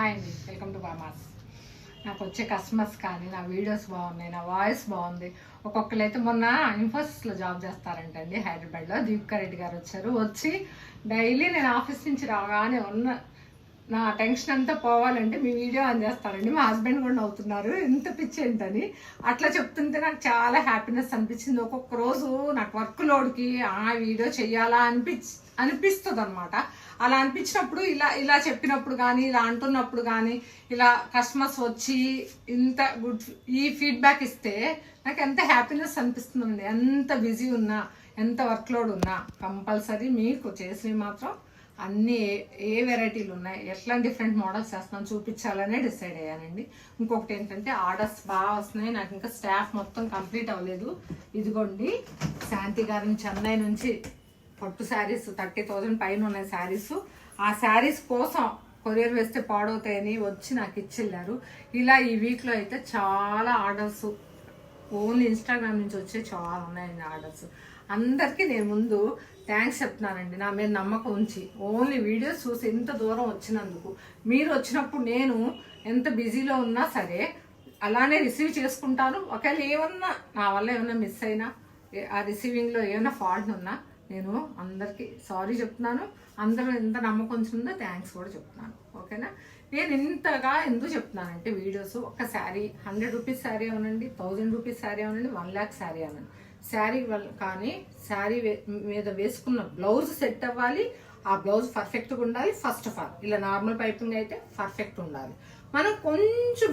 Hi అండి, welcome to బామాస్. నాకు వచ్చే కస్టమర్స్ కానీ నా వీడియోస్ బాగున్నాయి, నా వాయిస్ బాగుంది. ఒక్కొక్కరు అయితే మొన్న ఇన్ఫోసిస్లో జాబ్ చేస్తారంటండి హైదరాబాద్లో. దీపికా రెడ్డి గారు వచ్చి డైలీ నేను ఆఫీస్ నుంచి రాగానే నా టెన్షన్ అంతా పోవాలంటే మీ వీడియో ఆన్ చేస్తారండి. మా హస్బెండ్ కూడా నవ్వుతున్నారు, ఇంత పిచ్చి ఏంటని. అట్లా చెప్తుంటే నాకు చాలా హ్యాపీనెస్ అనిపించింది. ఒక్కొక్క రోజు నాకు వర్క్ లోడ్కి వీడియో చెయ్యాలా అనిపిస్తుంది అనమాట. అలా అనిపించినప్పుడు ఇలా చెప్పినప్పుడు కానీ, ఇలా అంటున్నప్పుడు కానీ, ఇలా కస్టమర్స్ వచ్చి ఇంత గుడ్ ఈ ఫీడ్బ్యాక్ ఇస్తే నాకు ఎంత హ్యాపీనెస్ అనిపిస్తుందండి. ఎంత బిజీ ఉన్నా, ఎంత వర్క్ లోడ్ ఉన్నా కంపల్సరీ మీకు చేసినవి మాత్రం అన్నీ ఏ వెరైటీలు ఉన్నాయి, ఎట్లా డిఫరెంట్ మోడల్స్ చేస్తున్నాను చూపించాలనే డిసైడ్ అయ్యానండి. ఇంకొకటి ఏంటంటే ఆర్డర్స్ బాగా వస్తున్నాయి. నాకు ఇంకా స్టాఫ్ మొత్తం కంప్లీట్ అవ్వలేదు. ఇదిగోండి, శాంతి గారిని చెన్నై నుంచి పట్టు శారీస్ 30,000 పైన ఉన్నాయి శారీస్. ఆ శారీస్ కోసం కొరియర్ వేస్తే పాడవుతాయని వచ్చి నాకు ఇచ్చిల్లారు. ఇలా ఈ వీక్లో అయితే చాలా ఆర్డర్స్ ఓన్లీ ఇన్స్టాగ్రామ్ నుంచి వచ్చే చాలా ఉన్నాయండి ఆర్డర్స్. అందరికీ నేను ముందు థ్యాంక్స్ చెప్తున్నానండి, నా మీద నమ్మకం ఉంచి ఓన్లీ వీడియోస్ చూసి ఇంత దూరం వచ్చినందుకు. మీరు వచ్చినప్పుడు నేను ఎంత బిజీలో ఉన్నా సరే అలానే రిసీవ్ చేసుకుంటాను. ఒకవేళ ఏమన్నా నా వల్ల ఏమన్నా మిస్ అయినా, ఆ రిసీవింగ్లో ఏమైనా ఫాల్ట్ ఉన్నా నేను అందరికీ సారీ చెప్తున్నాను. అందరూ ఎంత నమ్మకం ఉంచిందో థ్యాంక్స్ కూడా చెప్తున్నాను. ఓకేనా? నేను ఇంతగా ఎందుకు చెప్తున్నానంటే వీడియోస్ ఒక శారీ 100 రూపీస్ శారీ అవనండి, 1000 రూపీస్ శారీ అవనండి, 1 lakh శారీ అవనండి, శారీ కానీ శారీ మీద వేసుకున్న బ్లౌజ్ సెట్ అవ్వాలి. ఆ బ్లౌజ్ పర్ఫెక్ట్గా ఉండాలి. ఫస్ట్ ఆఫ్ ఆల్ ఇలా నార్మల్ పైపింగ్ అయితే పర్ఫెక్ట్ ఉండాలి. మనం కొంచెం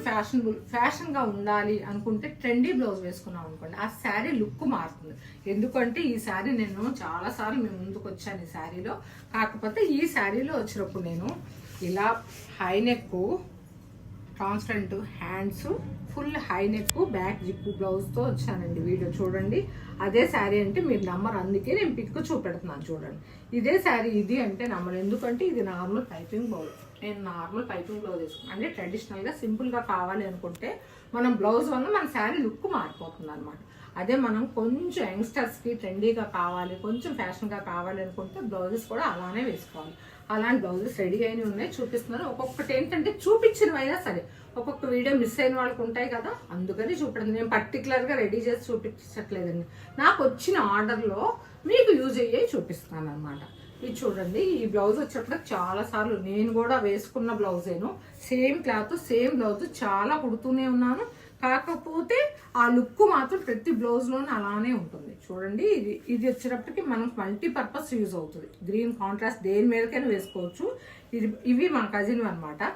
ఫ్యాషన్గా ఉండాలి అనుకుంటే ట్రెండీ బ్లౌజ్ వేసుకున్నాం అనుకోండి, ఆ శారీ లుక్ మారుతుంది. ఎందుకంటే ఈ శారీ నేను చాలాసార్లు మేము ముందుకు వచ్చాను ఈ శారీలో. కాకపోతే ఈ శారీలో వచ్చినప్పుడు నేను ఇలా high neck, transparent hands, full high neck, back zip బ్లౌజ్తో వచ్చానండి. వీడియో చూడండి. అదే శారీ అంటే మీరు నమ్మరు, అందుకే నేను పిక్ చూపెడుతున్నాను చూడండి. ఇదే శారీ ఇది అంటే నమ్మరు, ఎందుకంటే ఇది నార్మల్ పైపింగ్ బ్లౌజ్. నేను నార్మల్ పైపింగ్ బ్లౌజ్ వేసుకున్నాను. అంటే ట్రెడిషనల్గా సింపుల్గా కావాలి అనుకుంటే మనం బ్లౌజ్ వల్ల మన శారీ లుక్ మారిపోతుంది అనమాట. అదే మనం కొంచెం యంగ్స్టర్స్కి ట్రెండీగా కావాలి, కొంచెం ఫ్యాషన్గా కావాలి అనుకుంటే బ్లౌజెస్ కూడా అలానే వేసుకోవాలి. అలాంటి బ్లౌజెస్ రెడీ అయినవి ఉన్నాయి, చూపిస్తున్నాను. ఒక్కొక్కటి ఏంటంటే చూపించినవైనా సరే ఒక్కొక్క వీడియో మిస్ అయిన వాళ్ళకి ఉంటాయి కదా, అందుకని చూపెడతాను. నేను పర్టికులర్గా రెడీ చేసి చూపించట్లేదండి. నాకు వచ్చిన ఆర్డర్లో మీకు యూజ్ అయ్యేవి చూపిస్తాను అనమాట. ఇది చూడండి, ఈ బ్లౌజ్ వచ్చేటప్పుడు చాలాసార్లు నేను కూడా వేసుకున్న బ్లౌజేను. సేమ్ క్లాత్, సేమ్ బ్లౌజ్ చాలా కుడుతూనే ఉన్నాను. కాకపోతే ఆ లుక్ మాత్రం ప్రతి బ్లౌజ్లోనే అలానే ఉంటుంది. చూడండి, ఇది వచ్చేటప్పటికి మనకు మల్టీపర్పస్ యూజ్ అవుతుంది. గ్రీన్ కాంట్రాస్ట్ దేని మీదకైనా వేసుకోవచ్చు. ఇవి మా కజిన్ అనమాట.